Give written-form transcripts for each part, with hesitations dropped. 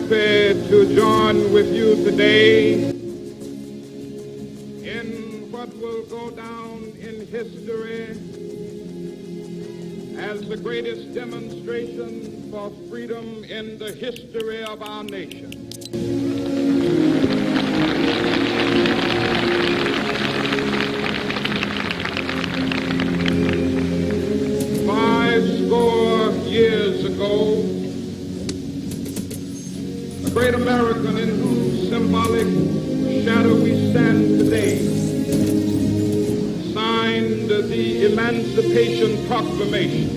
happy to join with you today in what will go down in history as the greatest demonstration for freedom in the history of our nation. Years ago, a great American in whose symbolic shadow we stand today signed the Emancipation Proclamation.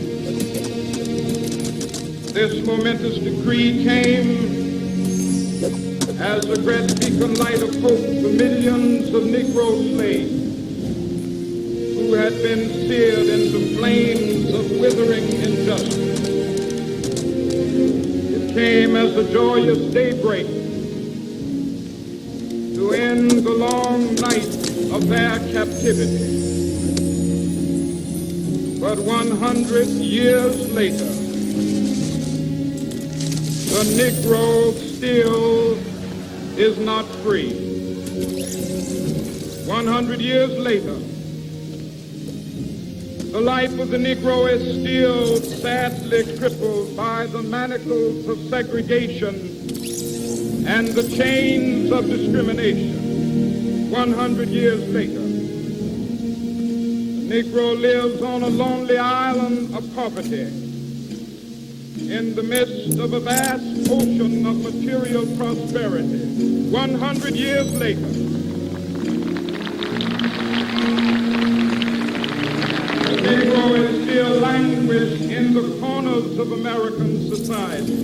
This momentous decree came as a great beacon light of hope for millions of Negro slaves who had been seared in the flames of withering injustice. It came as a joyous daybreak to end the long night of their captivity. But 100 years later, the Negro still is not free. 100 years later, the life of the Negro is still sadly crippled by the manacles of segregation and the chains of discrimination. 100 years later, the Negro lives on a lonely island of poverty in the midst of a vast ocean of material prosperity. 100 years later, Negro is still languished in the corners of American society,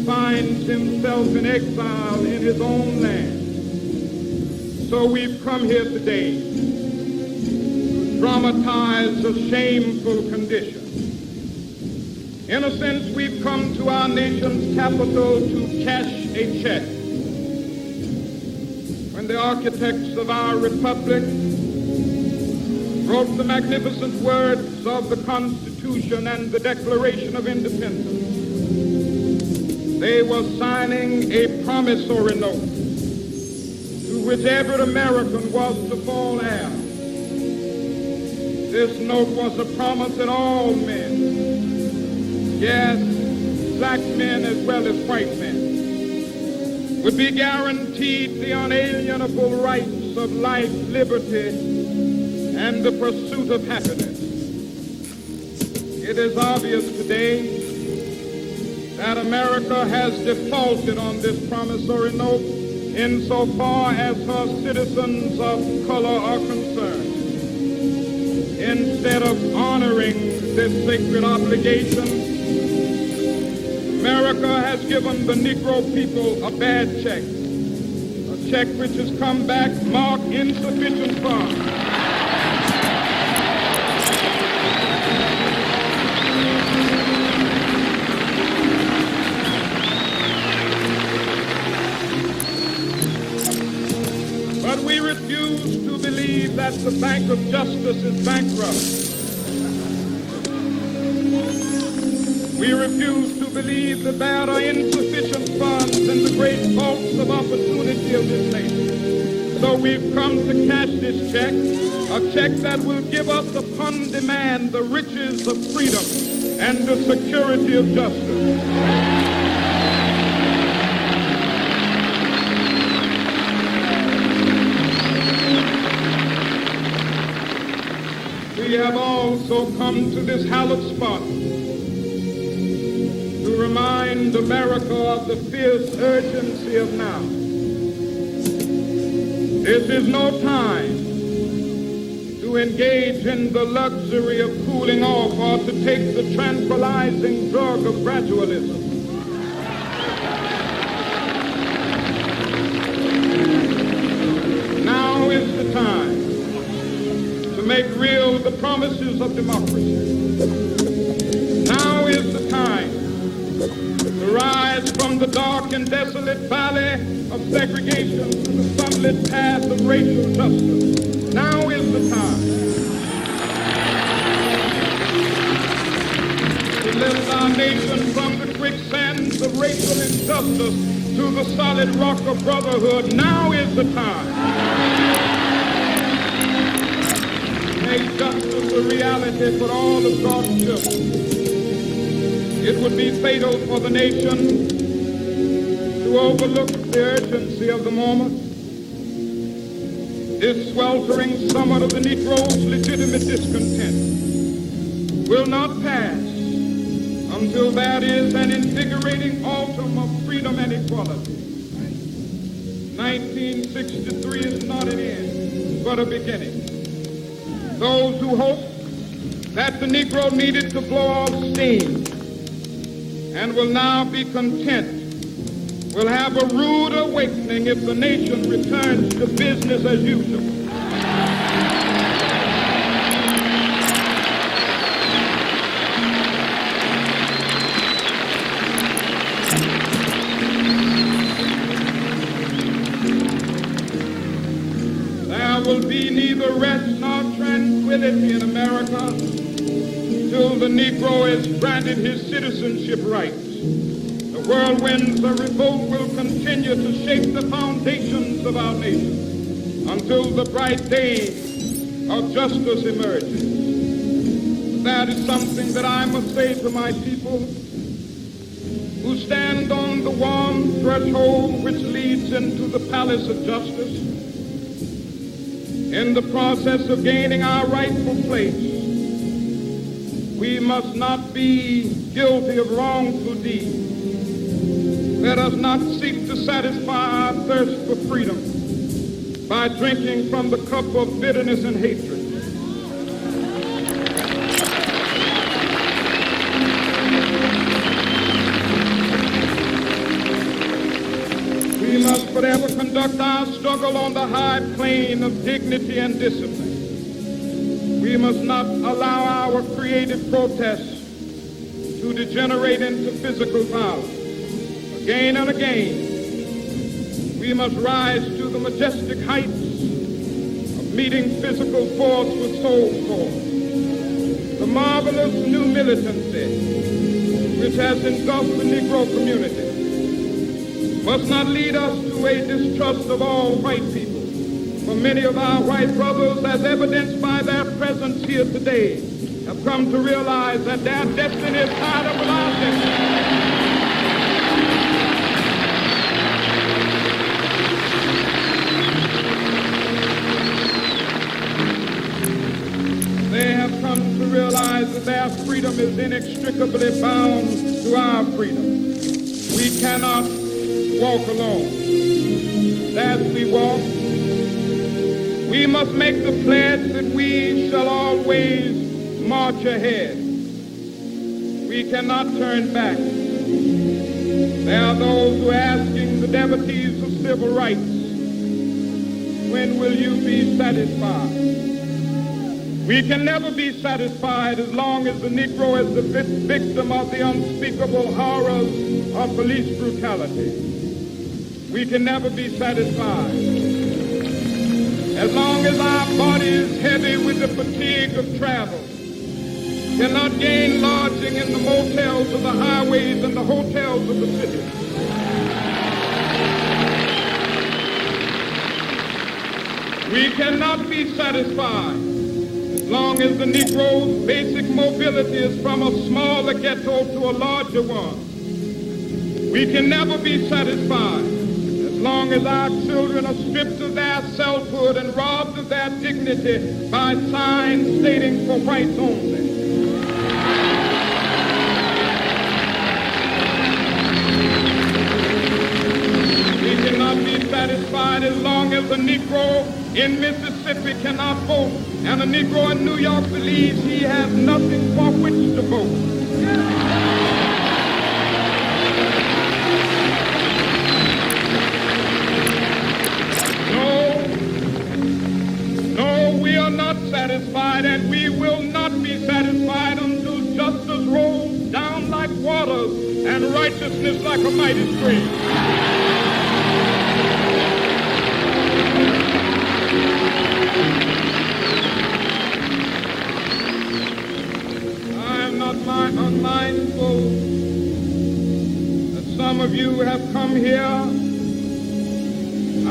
finds himself in exile in his own land. So we've come here today to dramatize a shameful condition. In a sense, we've come to our nation's capital to cash a check. When the architects of our republic wrote the magnificent words of the Constitution and the Declaration of Independence, they were signing a promissory note to which every American was to fall heir. This note was a promise that all men, yes, black men as well as white men, would be guaranteed the unalienable rights of life, liberty, and the pursuit of happiness. It is obvious today that America has defaulted on this promissory note insofar as her citizens of color are concerned. Instead of honoring this sacred obligation, America has given the Negro people a bad check, a check which has come back marked insufficient funds. We refuse to believe that the Bank of Justice is bankrupt. We refuse to believe that there are insufficient funds in the great vaults of opportunity of this nation. So we've come to cash this check, a check that will give us upon demand the riches of freedom and the security of justice. We have also come to this hallowed spot to remind America of the fierce urgency of now. This is no time to engage in the luxury of cooling off or to take the tranquilizing drug of gradualism. Now is the time to make real the promises of democracy. Now is the time to rise from the dark and desolate valley of segregation to the sunlit path of racial justice. Now is the time to lift our nation from the quicksands of racial injustice to the solid rock of brotherhood. Now is the time. Make justice a reality for all of God's children. It would be fatal for the nation to overlook the urgency of the moment. This sweltering summit of the Negro's legitimate discontent will not pass until there is an invigorating autumn of freedom and equality. 1963 is not an end, but a beginning. Those who hope that the Negro needed to blow off steam and will now be content will have a rude awakening if the nation returns to business as usual. There will be neither rest nor tranquility in America till the Negro is granted his citizenship rights. The whirlwinds of revolt will continue to shake the foundations of our nation until the bright day of justice emerges. That is something that I must say to my people who stand on the warm threshold which leads into the palace of justice. In the process of gaining our rightful place, we must not be guilty of wrongful deeds. Let us not seek to satisfy our thirst for freedom by drinking from the cup of bitterness and hatred. We must forever conduct our struggle on the high plane of dignity and discipline. We must not allow our creative protests to degenerate into physical violence. Again and again, we must rise to the majestic heights of meeting physical force with soul force. The marvelous new militancy which has engulfed the Negro community must not lead us to a distrust of all white people. For many of our white brothers, as evidenced by their presence here today, have come to realize that their destiny is tied up with our destiny. They have come to realize that their freedom is inextricably bound to our freedom. We cannot walk alone. As we walk, we must make the pledge that we shall always march ahead. We cannot turn back. There are those who are asking the devotees of civil rights, when will you be satisfied? We can never be satisfied as long as the Negro is the victim of the unspeakable horrors of police brutality. We can never be satisfied as long as our body is heavy with the fatigue of travel, cannot gain lodging in the motels of the highways and the hotels of the city. We cannot be satisfied as long as the Negro's basic mobility is from a smaller ghetto to a larger one. We can never be satisfied as long as our children are stripped of their selfhood and robbed of their dignity by signs stating for whites only. We cannot be satisfied as long as a Negro in Mississippi cannot vote and a Negro in New York believes he has nothing for which to vote. Satisfied, and we will not be satisfied until justice rolls down like waters and righteousness like a mighty stream. I am not unmindful Some of you have come here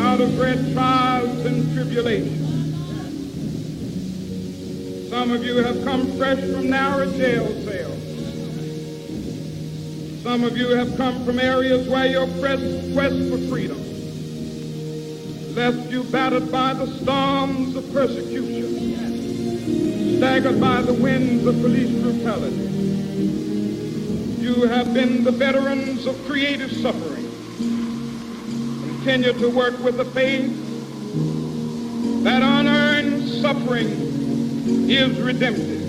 out of great trials and tribulations. Some of you have come fresh from narrow jail cells. Some of you have come from areas where your quest for freedom left you battered by the storms of persecution, staggered by the winds of police brutality. You have been the veterans of creative suffering. Continue to work with the faith that unearned suffering is redemptive.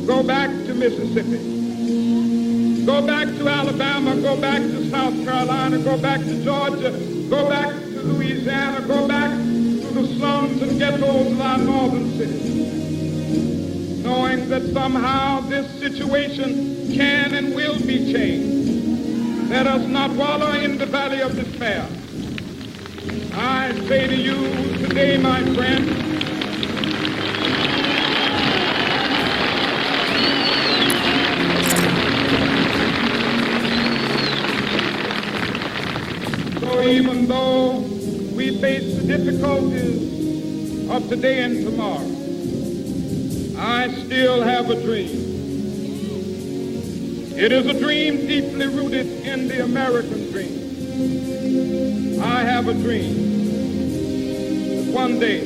Go back to Mississippi. Go back to Alabama. Go back to South Carolina. Go back to Georgia. Go back to Louisiana. Go back to the slums and ghettos of our northern cities, knowing that somehow this situation can and will be changed. Let us not wallow in the valley of despair. I say to you today, my friend, so even though we face the difficulties of today and tomorrow, I still have a dream. It is a dream deeply rooted in the American dream. I have a dream that one day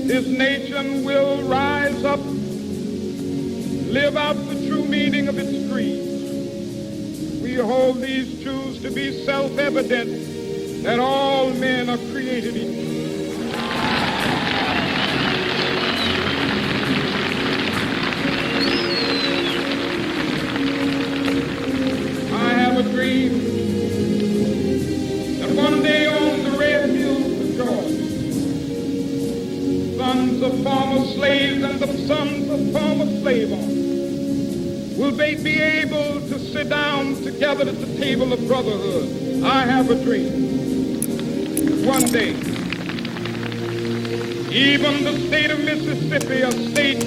this nation will rise up, live out the true meaning of its creed. We hold these truths to be self-evident, that all men are created equal. Dream that one day on the red hills of Georgia, sons of former slaves and the sons of former slave owners will they be able to sit down together at the table of brotherhood. I have a dream that one day even the state of Mississippi, a state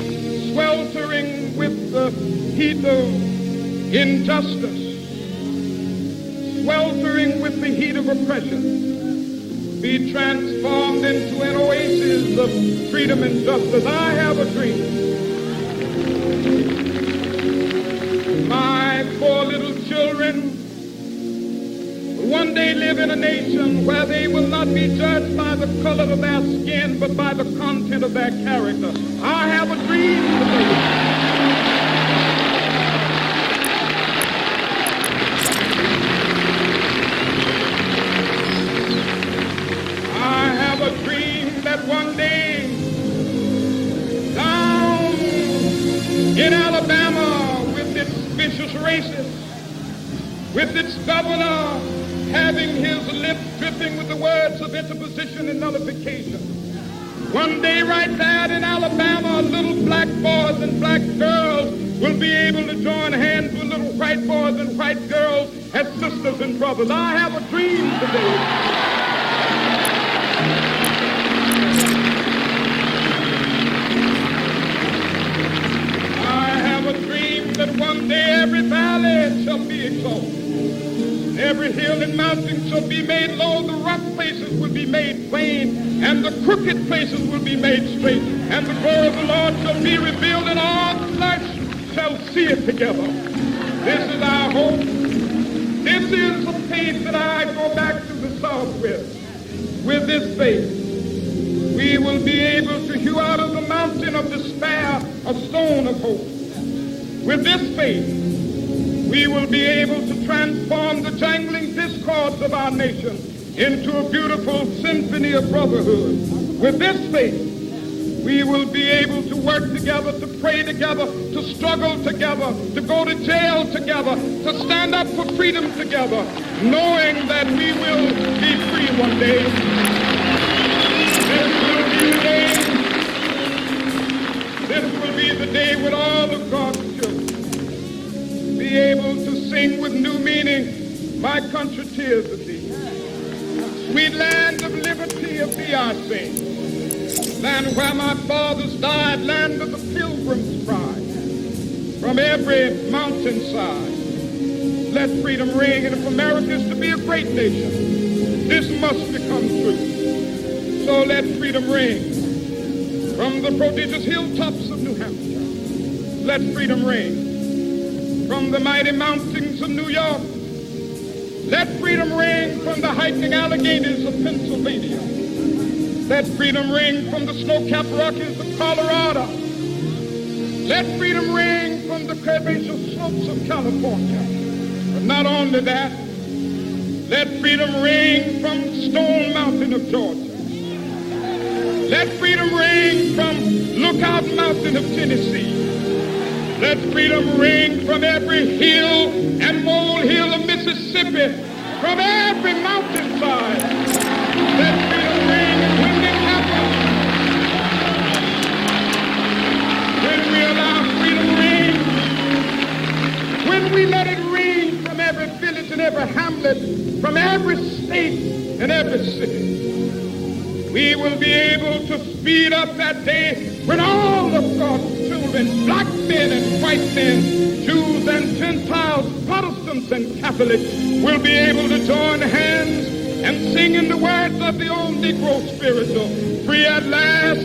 sweltering with the heat of injustice, sweltering with the heat of oppression, be transformed into an oasis of freedom and justice. I have a dream. My poor little children will one day live in a nation where they will not be judged by the color of their skin, but by the content of their character. I have a dream today. One day, down in Alabama, with its vicious racists, with its governor having his lips dripping with the words of interposition and nullification. One day, right there in Alabama, little black boys and black girls will be able to join hands with little white boys and white girls as sisters and brothers. I have a dream today. That one day every valley shall be exalted, every hill and mountain shall be made low, the rough places will be made plain, and the crooked places will be made straight, and the glory of the Lord shall be revealed, and all flesh shall see it together. This is our hope. This is the faith that I go back to the South with. With this faith, we will be able to hew out of the mountain of despair a stone of hope. With this faith, we will be able to transform the jangling discords of our nation into a beautiful symphony of brotherhood. With this faith, we will be able to work together, to pray together, to struggle together, to go to jail together, to stand up for freedom together, knowing that we will be free one day. This will be the day. This will be the day when all of God's children be able to sing with new meaning, my country tears of thee. Sweet land of liberty of thee I sing. Land where my fathers died, land of the pilgrim's pride. From every mountainside, Let freedom ring. And if America is to be a great nation, this must become true. So let freedom ring from the prodigious hilltops of New Hampshire. Let freedom ring from the mighty mountains of New York. Let freedom ring from the hiking Alleghenies of Pennsylvania. Let freedom ring from the snow-capped Rockies of Colorado. Let freedom ring from the curvaceous slopes of California. But not only that, let freedom ring from Stone Mountain of Georgia. Let freedom ring from Lookout Mountain of Tennessee. Let freedom ring from every hill and molehill of Mississippi, from every mountainside. Let freedom ring, and when it happens, when we allow freedom ring, when we let it ring from every village and every hamlet, from every state and every city, we will be able to speed up that day when all of God's children, black men and white men, Jews and Gentiles, Protestants and Catholics, will be able to join hands and sing in the words of the old Negro spiritual, free at last,